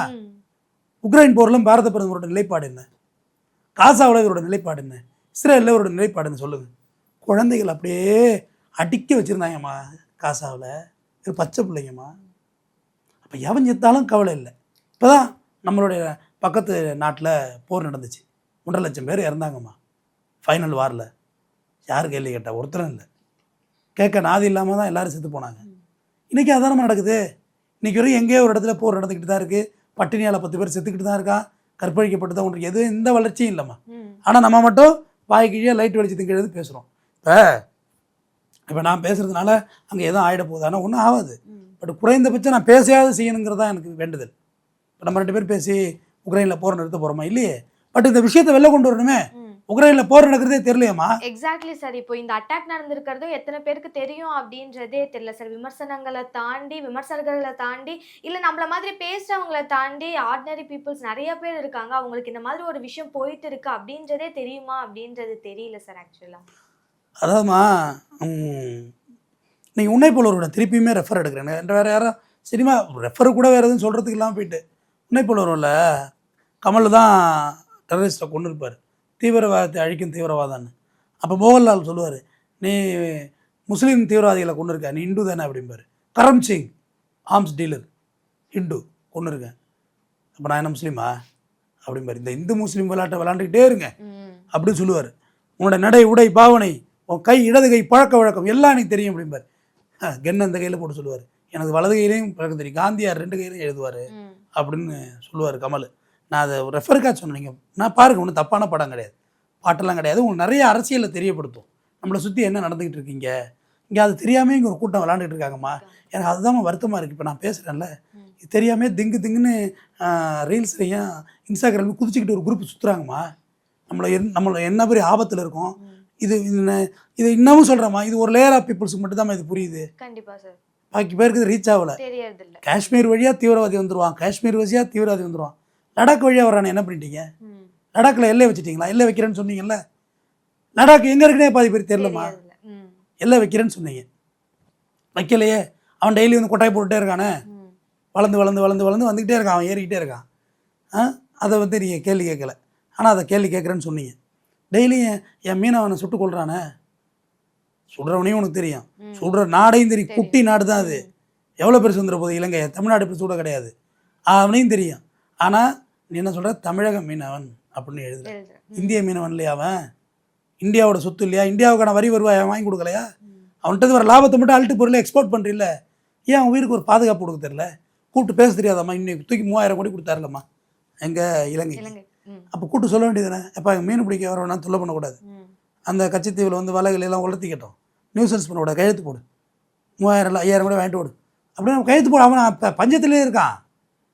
உக்ரைன் போரில் பாரத பிரதமரோட நிலைப்பாடு என்ன? காசாவில் இவரோட நிலைப்பாடு என்ன? இஸ்ரேலில் இவரோட நிலைப்பாடுன்னு சொல்லுங்கள். குழந்தைகள் அப்படியே அடிக்க வச்சுருந்தாங்கம்மா காசாவில். இது பச்சை பிள்ளைங்கம்மா. அப்போ எவன் செத்தாலும் கவலை இல்லை. இப்போ தான் நம்மளுடைய பக்கத்து நாட்டில் போர் நடந்துச்சு. 1.5 லட்சம் பேர் இறந்தாங்கம்மா ஃபைனல் வாரில். யார் கேள்வி கேட்டால் ஒருத்தரும் இல்லை. கேட்க நாதி இல்லாமல் தான் எல்லோரும் செத்து போனாங்க. இன்றைக்கி அதானமாக நடக்குது. இன்றைக்கி வரைக்கும் எங்கேயோ ஒரு இடத்துல போர் நடந்துக்கிட்டு தான் இருக்குது. பட்டினியால் 10 பேர் செத்துக்கிட்டு தான் இருக்கான். கற்பழிக்கப்பட்டு தான் ஒன்று. எதுவும் எந்த வளர்ச்சியும் இல்லைம்மா. ஆனால் நம்ம மட்டும் வாய் கீழே லைட் வெளிச்சத்துக்கு எழுது பேசுகிறோம். இப்போ இப்போ நான் பேசுகிறதுனால அங்கே எதுவும் ஆகிட போகுது, ஆனால் ஒன்றும் ஆகாது. பட் குறைந்தபட்சம் நான் பேசையாவது செய்யணுங்கிறது தான் எனக்கு வேண்டுதல். இப்போ நம்ம 2 பேர் பேசி உக்ரைனில் போர் நிறுத்த போகிறோமா? இல்லையே. பட் இந்த விஷயத்தை வெளில கொண்டு வரணுமே. உக்ரைனில் போர் நடக்கிறதே தெரியலையாம்மா. Exactly sir. இப்போ இந்த அட்டாக் நடந்திருக்கிறதும் எத்தனை பேருக்கு தெரியும் அப்படின்றதே தெரியல சார். விமர்சனங்களை தாண்டி, விமர்சகர்களை தாண்டி, இல்லை நம்மள மாதிரி பேசுறவங்களை தாண்டி ஆர்டினரி பீப்புள்ஸ் நிறைய பேர் இருக்காங்க. அவங்களுக்கு இந்த மாதிரி ஒரு விஷயம் போயிட்டு இருக்கு அப்படின்றதே தெரியுமா அப்படின்றது தெரியல சார் ஆக்சுவலாக. அதாவதுமா, நீங்கள் உன்னை போலவரோட திருப்பியுமே ரெஃபர் எடுக்கிறேன். வேறு யாரும் சினிமா ரெஃபர் கூட வேறு எதுவும் சொல்கிறதுக்கு இல்லாமல் போயிட்டு, உன்னை போலவரில் கமல் தான் டெரரிஸ்ட்டை கொண்டு இருப்பார், தீவிரவாதத்தை அழிக்கும் தீவிரவாதம்னு. அப்போ மோகன்லால் சொல்லுவார், நீ முஸ்லீம் தீவிரவாதிகளை கொண்டு இருக்க, நீ இந்து தானே அப்படிம்பார். கரம் சிங் ஆர்ம்ஸ் டீலர் ஹிந்து கொண்டு இருக்கேன், அப்போ நான் என்ன முஸ்லீமா அப்படிம்பார். இந்த இந்து முஸ்லீம் விளையாட்டை விளையாண்டுக்கிட்டே இருங்க அப்படின்னு சொல்லுவார். உன்னோட நடை, உடை, பாவனை, உன் கை, இடது கை, பழக்க வழக்கம் எல்லாம் எனக்கு தெரியும் அப்படிம்பார். கென்ன அந்த கையில் போட்டு சொல்லுவார், எனக்கு வலது கையிலையும் பழக்கம் தெரியும், காந்தியார் 2 கையிலையும் எழுதுவார் அப்படின்னு சொல்லுவார் கமல். நான் அதை ரெஃபருக்காக சொன்னீங்க, நான் பாருங்கள், ஒன்றும் தப்பான படம் கிடையாது, பாட்டெல்லாம் கிடையாது. உங்களுக்கு நிறைய அரசியலை தெரியப்படுத்தும், நம்மளை சுற்றி என்ன நடந்துக்கிட்டு இருக்கீங்க, இங்கே அது தெரியாமல் இங்கே ஒரு கூட்டம் விளாண்டுட்டு இருக்காங்கம்மா. எனக்கு அதுதான் வருத்தமாக இருக்குது. இப்போ நான் பேசுகிறேன்ல, இது தெரியாமல் திங்குன்னு ரீல்ஸ்லையும் இன்ஸ்டாகிராம்லையும் குதிச்சுக்கிட்டு ஒரு குரூப் சுற்றுறாங்கம்மா. நம்மளை என்ன பெரிய ஆபத்தில் இருக்கும். இது இன்னமும் சொல்கிறேம்மா, இது ஒரு லேயர் ஆஃப் பீப்புள்ஸுக்கு மட்டும் தான் இது புரியுது. கண்டிப்பாக சார். பாக்கி பேருக்கு ரீச் ஆகலை. காஷ்மீர் வழியாக தீவிரவாதி வந்துடுவான், காஷ்மீர் வழியாக தீவிரவாதி வந்துடுவான். லடாக் வழியாக வரானே, என்ன பண்ணிட்டீங்க? லடாக்கில் எல்லை வச்சுட்டிங்களா? எல்லை வைக்கிறேன்னு சொன்னீங்கல்ல, லடாக் எங்கே இருக்குன்னே பாதி பேர் தெரியலம்மா. எல்லை வைக்கிறேன்னு சொன்னீங்க, வைக்கலையே. அவன் டெய்லி வந்து கொட்டாய் போட்டுகிட்டே இருக்கானே, வளர்ந்து வளர்ந்து வளர்ந்து வளர்ந்து வந்துக்கிட்டே இருக்கான், அவன் ஏறிக்கிட்டே இருக்கான். அதை வந்து நீங்கள் கேள்வி கேட்கல, ஆனால் அதை கேள்வி கேட்குறேன்னு சொன்னீங்க. டெய்லியும் என் மீனவனை சுட்டு கொள்றானே, சுடுறவனையும் உனக்கு தெரியும், சுடுற நாடையும் தெரியும். குட்டி நாடு தான் அது, எவ்வளோ பேர் சுந்துற போகுது இலங்கை, தமிழ்நாடு இப்படி சூட கிடையாது, அவனையும் தெரியும். ஆனால் நீ என்ன சொல்கிற, தமிழக மீனவன் அப்படின்னு எழுதுற. இந்திய மீனவன் இல்லையா அவன்? இந்தியாவோட சொத்து இல்லையா? இந்தியாவுக்கான வரி வருவாய் வாங்கி கொடுக்கலையா? அவன்கிட்ட வர லாபத்தை மட்டும் அழுட்டு பொருளை எக்ஸ்போர்ட் பண்ணுறில்ல, ஏன் அவன் உயிருக்கு ஒரு பாதுகாப்பு கொடுக்க தெரியல? கூப்பிட்டு பேச தெரியாதாம்மா? இன்னைக்கு தூக்கி 3000 கோடி கொடுத்தாருலம்மா எங்கள் இலங்கைக்கு. அப்போ கூப்பிட்டு சொல்ல வேண்டியதுதானே, எப்போ மீன் பிடிக்க வரவேணா தொல்லை பண்ணக்கூடாது, அந்த கட்சித்தீவில் வந்து வலைகள் எல்லாம் உலர்த்திக்கிட்டோம், நியூசன்ஸ் பண்ணக்கூடாது, கையெழுத்து போடு, 3000 இல்லை 5000 கூட வாங்கிட்டு போடு அப்படின்னு கையெழுத்து போடு. அவன் இப்போ பஞ்சத்துலேயே இருக்கான்,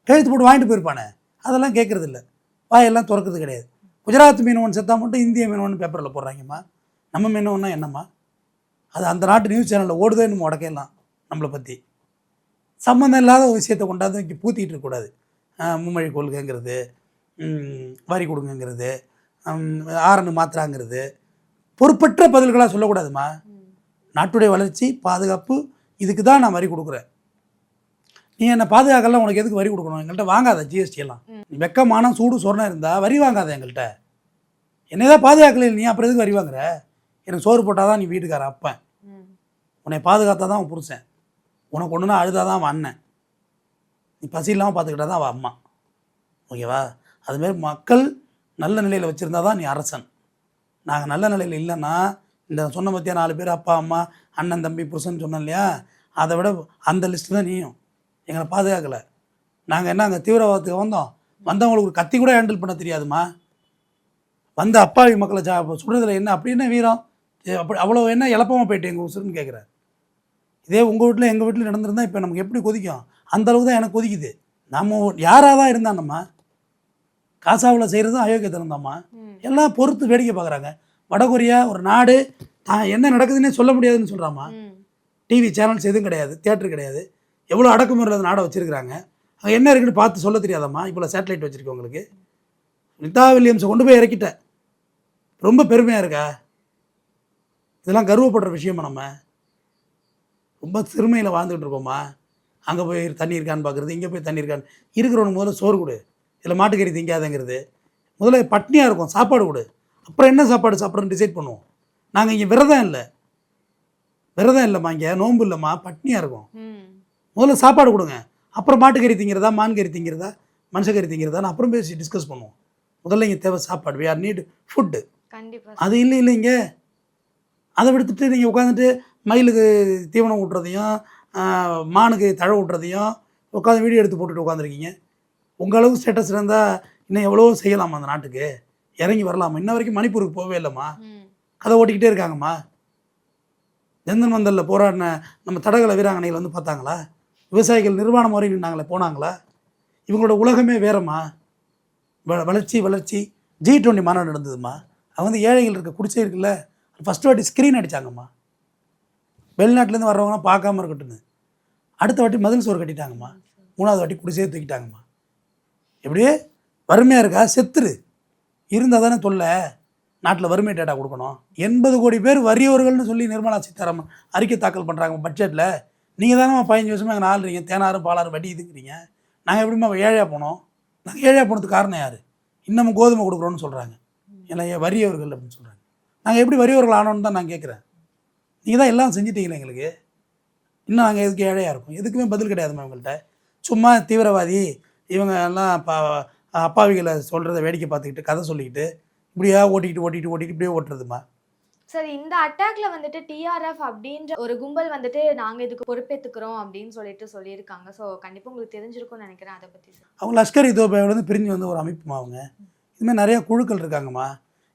கையெழுத்து போட்டு வாங்கிட்டு போயிருப்பானே, அதெல்லாம் கேட்குறது இல்லை, வாயெல்லாம் திறக்கிறது கிடையாது. குஜராத் மீனவன் செத்தா மட்டும் இந்திய மீனவன் பேப்பரில் போடுறாங்கம்மா. நம்ம மீனவன்னா என்னம்மா? அது அந்த நாட்டு நியூஸ் சேனலில் ஓடுதே நம்ம உடக்கலாம். நம்மளை பற்றி சம்மந்தம் இல்லாத ஒரு விஷயத்தை கொண்டாந்து இங்கே பூத்திக்கிட்டு இருக்கக்கூடாது. மும்மொழி கொள்கைங்கிறது, வரி கொடுங்கிறது, ஆரண்டு மாத்திராங்கிறது பொறுப்பற்ற பதில்களாக சொல்லக்கூடாதுமா. நாட்டுடைய வளர்ச்சி, பாதுகாப்பு, இதுக்கு தான் நான் வரி கொடுக்குறேன். நீ என்னை பாதுகாக்கலாம், உனக்கு எதுக்கு வரி கொடுக்கணும்? எங்கள்கிட்ட வாங்காத ஜிஎஸ்டி எல்லாம். நீ வெக்கமான சூடு சொரணம் இருந்தால் வரி வாங்காத எங்கள்கிட்ட. என்னதான் பாதுகாக்கல நீ, அப்புறம் எதுக்கு வரி வாங்குற? எனக்கு சோறு போட்டால் தான் நீ வீட்டுக்கார அப்பன், உன்னை பாதுகாத்தா தான் அவன் புருஷன், உனக்கு ஒன்றுனா அழுதாதான் அவன் அண்ணன், நீ பசி இல்லாமல் பார்த்துக்கிட்டா தான் அவன் அம்மா. ஓகேவா? அதுமாரி மக்கள் நல்ல நிலையில் வச்சுருந்தா தான் நீ அரசன். நாங்கள் நல்ல நிலையில் இல்லைன்னா, இந்த சொன்ன பற்றியா 4 பேர் அப்பா அம்மா அண்ணன் தம்பி புருஷன் சொன்னோம் இல்லையா, அதை விட அந்த லிஸ்ட்டு தான் நீயும். எங்களை பாதுகாக்கலை. நாங்கள் என்ன அங்கே தீவிரவாதத்துக்கு வந்தவங்களுக்கு ஒரு கத்தி கூட ஹேண்டில் பண்ண தெரியாதுமா. வந்த அப்பாவி மக்களை சுடுறதுல என்ன அப்படி என்ன வீரம், அப்படி அவ்வளோ என்ன இழப்பமாக போயிட்டு எங்கள் உசுருன்னு கேட்குறாரு. இதே உங்கள் வீட்டில் எங்கள் வீட்டில் நடந்திருந்தால் இப்போ நமக்கு எப்படி கொதிக்கும், அந்தளவுக்கு தான் எனக்கு கொதிக்குது. நம்ம யாராக தான் இருந்தாங்கம்மா, காசாவில் செய்கிறதும் அயோக்கியத்தனம் தான்மா. எல்லாம் பொறுத்து வேடிக்கை பார்க்குறாங்க. வடகொரியா ஒரு நாடு தான் என்ன நடக்குதுன்னே சொல்ல முடியாதுன்னு சொல்கிறாம்மா. டிவி சேனல்ஸ் எதுவும் கிடையாது, தியேட்டர் கிடையாது, எவ்வளோ அடக்குமுறையில் நாடை வச்சுருக்கிறாங்க. அங்கே என்ன இருக்குன்னு பார்த்து சொல்ல தெரியாதாம்மா. இவ்வளோ சேட்டலைட் வச்சுருக்கேன் உங்களுக்கு. நிதா வில்லியம்ஸை கொண்டு போய் இறக்கிட்டேன், ரொம்ப பெருமையாக இருக்கா? இதெல்லாம் கர்வப்படுற விஷயமா? நம்ம ரொம்ப சிறுமையில் வாழ்ந்துக்கிட்டு இருக்கோம்மா. அங்கே போய் தண்ணி இருக்கான்னு பார்க்குறது, இங்கே போய் தண்ணி இருக்கான்னு. இருக்கிறவனுக்கு முதல்ல சோறு கொடு, இதில் மாட்டுக்கறி திங்காதங்கிறது. முதல்ல பட்னியாக இருக்கும், சாப்பாடு கொடு, அப்புறம் என்ன சாப்பாடு சாப்பிட்றன்னு டிசைட் பண்ணுவோம். நாங்கள் இங்கே விரதம் இல்லைம்மா, இங்கே நோன்பு இல்லைம்மா, பட்னியாக இருக்கும். முதல்ல சாப்பாடு கொடுங்க, அப்புறம் மாட்டுக்கறி திங்கிறதா, மான்கறி திங்கிறதா, மனுஷக்கறி திங்கிறதான்னு அப்புறம் பேசி டிஸ்கஸ் பண்ணுவோம். முதல்ல இங்கே தேவை சாப்பாடு, வி ஆர் நீட் ஃபுட்டு. அது இல்லை இங்கே அதை விடுத்துட்டு நீங்கள் உட்காந்துட்டு மயிலுக்கு தீவனம் ஊட்டுறதையும் மானுக்கு தழை ஊட்டுறதையும் உட்காந்து வீடியோ எடுத்து போட்டுட்டு உட்காந்துருக்கீங்க. உங்கள் அளவுக்கு ஸ்டேட்டஸ் இருந்தால் இன்னும் எவ்வளோ செய்யலாமா அந்த நாட்டுக்கு, இறங்கி வரலாமா? இன்ன வரைக்கும் மணிப்பூருக்கு போகவே இல்லைம்மா, கதை ஓட்டிக்கிட்டே இருக்காங்கம்மா. ஜந்தன் மந்தலில் போராடின நம்ம தடகள வீராங்கனைகள் வந்து பார்த்தாங்களா? விவசாயிகள் நிர்வாணம் வரை நின்னாங்களே, போனாங்களா? இவங்களோட உலகமே வேறம்மா. வளர்ச்சி வளர்ச்சி. G20 மாநாடு நடந்ததும்மா. அவங்க வந்து ஏழைகள் இருக்க குடிசை இருக்குல்ல, ஃபஸ்ட்டு வாட்டி ஸ்க்ரீன் அடித்தாங்கம்மா. வெளிநாட்டிலேருந்து வர்றவங்களாம் பார்க்காம இருக்கட்டும்னு. அடுத்த வாட்டி மதில் சோறு கட்டிட்டாங்கம்மா. 3வது வாட்டி குடிசையே தூக்கிட்டாங்கம்மா. எப்படியே வறுமையாக இருக்கா? செத்துரு. இருந்தால் தானே தொல்லை. நாட்டில் வறுமை டேட்டா கொடுக்கணும். 80 கோடி பேர் வறியவர்கள்னு சொல்லி நிர்மலா சீதாராமன் அறிக்கை தாக்கல் பண்ணுறாங்க பட்ஜெட்டில். நீங்கள் தானே 15 வருஷமாக எங்கள் ஆள்றீங்க, தேனாரும் பாலாரும் வட்டி இதுங்கிறீங்க. நாங்கள் எப்படிமா ஏழையாக போனோம்? நாங்கள் ஏழையாக போனதுக்கு காரணம் யார்? இன்னமும் கோதுமை கொடுக்குறோன்னு சொல்கிறாங்க. ஏன்னா வறியவர்கள் அப்படின்னு சொல்கிறாங்க. நாங்கள் எப்படி வறியவர்கள் ஆனோன்னு தான் நான் கேட்குறேன். நீங்கள் தான் எல்லாம் செஞ்சிட்டீங்களே எங்களுக்கு. இன்னும் நாங்கள் எதுக்கு ஏழையாக இருக்கும்? எதுக்குமே பதில் கிடையாதுமா இவங்கள்ட்ட. சும்மா தீவிரவாதி இவங்க எல்லாம் அப்பாவிகளை சொல்கிறத வேடிக்கை பார்த்துக்கிட்டு கதை சொல்லிக்கிட்டு இப்படியா ஓட்டிக்கிட்டு இப்படியே ஓட்டுறதுமா. சரி, இந்த அட்டாக்ல வந்துட்டு டிஆர்எஃப் அப்படின்ற ஒரு கும்பல் வந்துட்டு நாங்க இதுக்கு பொறுப்பேற்றுக்கிறோம் அப்படின்னு சொல்லியிருக்காங்க. ஸோ கண்டிப்பாக உங்களுக்கு தெரிஞ்சிருக்கும்னு நினைக்கிறேன். அதை பற்றி சார். அவங்க லஷ்கர் தொய்பாவிலேருந்து பிரிஞ்சு வந்து ஒரு அமைப்புமா. அவங்க இதுமாதிரி நிறையா குழுக்கள் இருக்காங்கம்மா.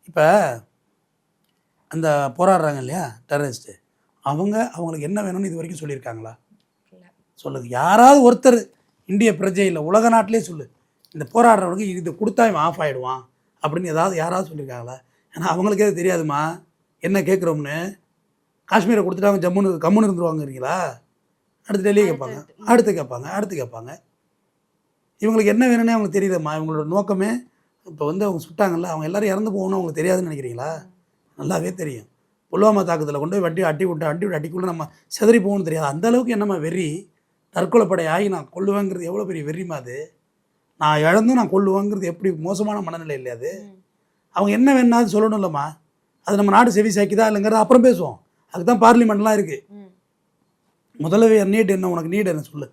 இப்போ அந்த போராடுறாங்க இல்லையா டெரரிஸ்ட்டு, அவங்களுக்கு என்ன வேணும்னு இது வரைக்கும் சொல்லியிருக்காங்களா? சொல்லுது. யாராவது ஒருத்தர் இந்திய பிரஜை இல்லை உலக நாட்டிலே சொல்லு, இந்த போராடுறவனுக்கு இது கொடுத்தா இவன் ஆஃப் ஆகிடுவான் அப்படின்னு யாராவது சொல்லியிருக்காங்களா? ஏன்னா அவங்களுக்கே அது தெரியாதுமா என்ன கேட்குறோம்னு. காஷ்மீரை கொடுத்துட்டு அவங்க கம்முன்னு இருந்துருவாங்கிறீங்களா? அடுத்து டெல்லியை கேட்பாங்க, அடுத்து கேட்பாங்க. இவங்களுக்கு என்ன வேணும்னே அவங்களுக்கு தெரியலம்மா. இவங்களோட நோக்கமே இப்போ வந்து அவங்க சுட்டாங்கல்ல, அவங்க எல்லோரும் இறந்து போகணும்னு அவங்களுக்கு தெரியாதுன்னு நினைக்கிறீங்களா? நல்லாவே தெரியும். புல்வாமா தாக்குதலை கொண்டு போய் அடிக்குள்ளே நம்ம செதறி போகணும்னு தெரியாது. அந்தளவுக்கு என்னம்மா வெறி. தற்கொலைப்படை ஆகி நான் கொல்லுவேங்கிறது எவ்வளோ பெரிய வெறிமா அது. நான் இழந்தும் நான் கொல்லுவேங்கிறது எப்படி மோசமான மனநிலை இல்லையா அது? அவங்க என்ன வேணாலும் சொல்லணும் இல்லைம்மா. அது நம்ம நாடு செவி சாய்க்குதா இல்லைங்கிறத அப்புறம் பேசுவோம். அதுக்கு தான் பார்லிமெண்ட்லாம் இருக்குது. முதல்ல நீட் என்ன, உனக்கு நீட் என்ன சொல்லு,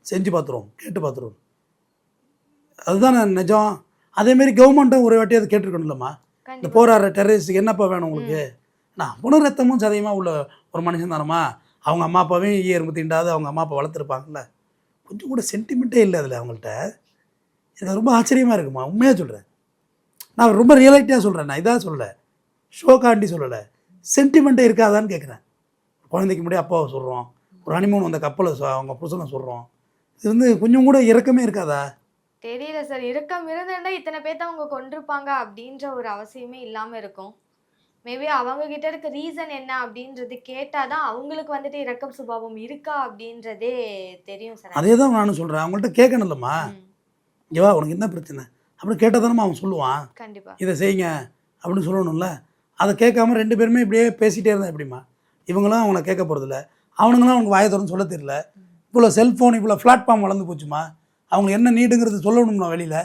செஞ்சு பார்த்துருவோம், கேட்டு பார்த்துருவோம். அதுதான் நிஜம். அதேமாரி கவர்மெண்ட்டும் ஒரு வாட்டி அதை கேட்டுருக்கணும் இல்லைம்மா. இந்த போராடுற டெரரிஸ்ட்டுக்கு என்னப்பா வேணும் உங்களுக்கு? நான் புனர் ரத்தமும் சதையுமா உள்ள ஒரு மனுஷன் தானம்மா. அவங்க அம்மா அப்பாவையும் எறும்பு தீண்டாது அவங்க அம்மா அப்பா வளர்த்துருப்பாங்கல்ல. கொஞ்சம் கூட சென்டிமெண்ட்டே இல்லை அதில் அவங்கள்ட்ட. எனக்கு ரொம்ப ஆச்சரியமாக இருக்குமா, உண்மையாக சொல்கிறேன். நான் ரொம்ப ரியலைட்டியாக சொல்கிறேன். நான் இதாக சொல்லலை, ஷோக்காண்டி சொல்லலை. சென்டிமெண்ட்டே இருக்காதான்னு கேட்குறேன். குழந்தைக்கு முன்னாடி அப்பாவை சொல்கிறோம், ஒரு ஹனிமூன் வந்த கப்பலை அவங்க புருஷனை சொல்கிறோம். இது வந்து கொஞ்சம் கூட இரக்கமே இருக்காதா? தெரியல சார். இரக்கம் இருந்திருந்தா இத்தனை பேர்த்த அவங்க கொண்டிருப்பாங்க அப்படின்ற ஒரு அவசியமே இல்லாமல் இருக்கும். மேபி அவங்க கிட்ட இருக்க ரீசன் என்ன அப்படின்றது கேட்டாதான் அவங்களுக்கு வந்துட்டு இரக்கம் சுபாவம் இருக்கா அப்படின்றதே தெரியும் சார். அதே தான் நானும் சொல்கிறேன். அவங்கள்ட்ட கேட்கணும் இல்லைம்மா. இவா உனக்கு என்ன பிரச்சனை அப்படின்னு கேட்டால் தானே அவன் சொல்லுவான். கண்டிப்பாக இதை செய்யுங்க அப்படின்னு சொல்லணும்ல. அதை கேட்காம 2 பேருமே இப்படியே பேசிகிட்டே இருந்தா எப்படிம்மா? இவங்களும் அவங்கள கேட்க போகிறதில்ல, அவனுங்களும் அவனுக்கு வாயை திறந்து சொல்ல தெரியல. இவ்வளோ செல்ஃபோன் இவ்வளோ பிளாட்ஃபார்ம் வளர்ந்து போச்சுமா. அவங்களுக்கு என்ன நீடுங்கிறது சொல்லணும்னா வெளியில்,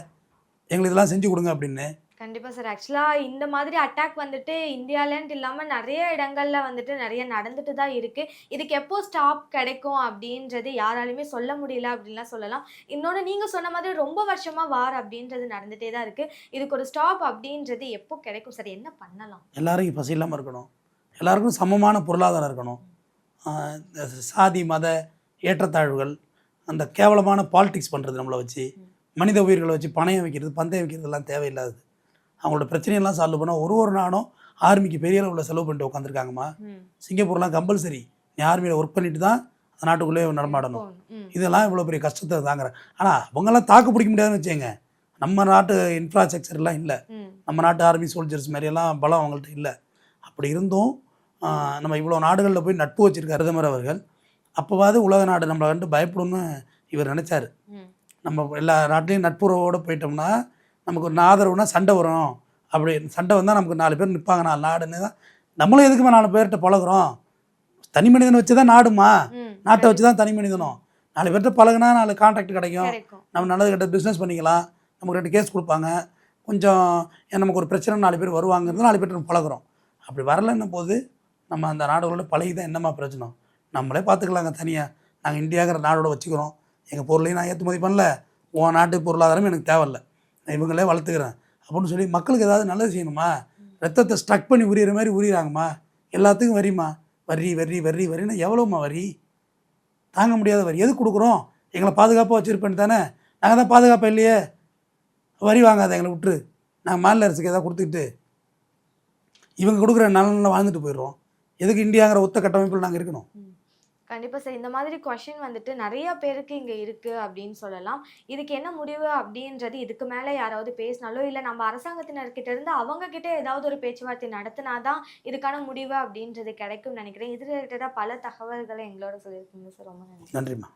எங்களுக்கு இதெல்லாம் செஞ்சு கொடுங்க அப்படின்னு. கண்டிப்பாக சார். ஆக்சுவலாக இந்த மாதிரி அட்டாக் வந்துட்டு இந்தியாவிலன்ட்டு இல்லாமல் நிறைய இடங்கள்ல வந்துட்டு நிறைய நடந்துட்டு தான் இருக்குது. இதுக்கு எப்போ ஸ்டாப் கிடைக்கும் அப்படின்றது யாராலையுமே சொல்ல முடியல அப்படின்லாம் சொல்லலாம். இன்னொன்று நீங்கள் சொன்ன மாதிரி ரொம்ப வருஷமாக வார் அப்படின்றது நடந்துகிட்டே தான் இருக்குது. இதுக்கு ஒரு ஸ்டாப் அப்படின்றது எப்போ கிடைக்கும் சார்? என்ன பண்ணலாம்? எல்லாரும் பசி இல்லாமல் இருக்கணும், எல்லாருக்கும் சமமான பொருளாதாரம் இருக்கணும். சாதி மத ஏற்றத்தாழ்வுகள், அந்த கேவலமான பாலிடிக்ஸ் பண்ணுறது, நம்மளை வச்சு மனித உயிர்களை வச்சு பணையம் வைக்கிறது, பந்தயம் வைக்கிறதுலாம் தேவையில்லாது. அவங்களோட பிரச்சனையெல்லாம் சால்வ் பண்ணால் ஒரு நாடும் ஆர்மிக்கு பெரிய அளவில் செலவு பண்ணிட்டு உட்காந்துருக்காங்கம்மா. சிங்கப்பூர்லாம் கம்பல்சரி நீ ஆர்மியில் ஒர்க் பண்ணிட்டு தான் அந்த நாட்டுக்குள்ளே நடமாடணும். இதெல்லாம் இவ்வளோ பெரிய கஷ்டத்தை தாங்குறேன். ஆனால் அவங்கெல்லாம் தாக்கு பிடிக்க முடியாதுன்னு வச்சுங்க. நம்ம நாட்டு இன்ஃப்ராஸ்ட்ரக்சர்லாம் இல்லை, நம்ம நாட்டு ஆர்மி சோல்ஜர்ஸ் மாதிரியெல்லாம் பலம் அவங்கள்ட்ட இல்லை. அப்படி இருந்தும் நம்ம இவ்வளோ நாடுகளில் போய் நட்பு வச்சுருக்கார் பிரதமர் அவர்கள். அப்போவாது உலக நாடு நம்மளை கண்டு பயப்படணும்னு இவர் நினச்சார். நம்ம எல்லா நாட்டிலையும் நட்புறவோடு போயிட்டோம்னா நமக்கு ஒரு ஆதரவுனா சண்டை வரும். அப்படி சண்டை வந்தால் நமக்கு 4 பேர் நிற்பாங்க, 4 நாடுன்னு தான். நம்மளும் எதுக்குமா 4 பேர்கிட்ட பழகுறோம்? தனி மனிதனை வச்சு தான் நாடுமா, நாட்டை வச்சு தான் தனி மனிதனும். 4 பேர்கிட்ட பழகுனா 4 கான்ட்ராக்ட் கிடைக்கும், நம்ம நல்லது கிட்ட பிஸ்னஸ் பண்ணிக்கலாம், நமக்கு 2 கேஸ் கொடுப்பாங்க, கொஞ்சம் நமக்கு ஒரு பிரச்சனை 4 பேர் வருவாங்கிறது 4 பேர்கிட்ட நம்ம பழகுறோம். அப்படி வரலன்னும் போது நம்ம அந்த நாடுகளோட பழகி தான் என்னம்மா பிரச்சனை? நம்மளே பார்த்துக்கலாங்க தனியாக. நாங்கள் இந்தியாங்கிற நாடோட வச்சுக்கிறோம், எங்கள் பொருளையும் நான் ஏற்றுமதி பண்ணல, உன் நாட்டு பொருளாதாரம் எனக்கு தேவையில்லை, இவங்களே வளர்த்துக்கிறேன் அப்படின்னு சொல்லி மக்களுக்கு ஏதாவது நல்லது செய்யணுமா? ரத்தத்தை ஸ்ட்ரக் பண்ணி உரியிற மாதிரி உரியிறாங்கம்மா. எல்லாத்துக்கும் வரிம்மா, வரி வரி வரி வரின்னா எவ்வளோம்மா வரி? தாங்க முடியாத வரி. எது கொடுக்குறோம்? எங்களை பாதுகாப்பாக வச்சுருப்பேன்னு தானே. நாங்கள் தான் பாதுகாப்பாக இல்லையே. வரி வாங்காத, எங்களை விட்டுரு, நாங்கள் மாநில அரசுக்கு எதாவது கொடுத்துக்கிட்டு இவங்க கொடுக்குற நலனில் வாழ்ந்துட்டு போயிடுறோம். எதுக்கு இந்தியாங்கிற ஒத்த கட்டமைப்பில் நாங்கள் இருக்கணும்? கண்டிப்பா சார். இந்த மாதிரி கொஸ்டின் வந்துட்டு நெறைய பேருக்கு இங்க இருக்கு அப்படின்னு சொல்லலாம். இதுக்கு என்ன முடிவு அப்படின்றது இதுக்கு மேல யாராவது பேசினாலோ, இல்ல நம்ம அரசாங்கத்தினர்கிட்ட இருந்து அவங்க கிட்ட ஏதாவது ஒரு பேச்சுவார்த்தை நடத்தினா தான் இதுக்கான முடிவு அப்படின்றது கிடைக்கும்னு நெனைக்கிறேன். இது ரிலேட்டடா பல தகவல்கள எங்களோட சொல்லியிருக்கீங்க சார். ரொம்ப நன்றி. நன்றிம்மா.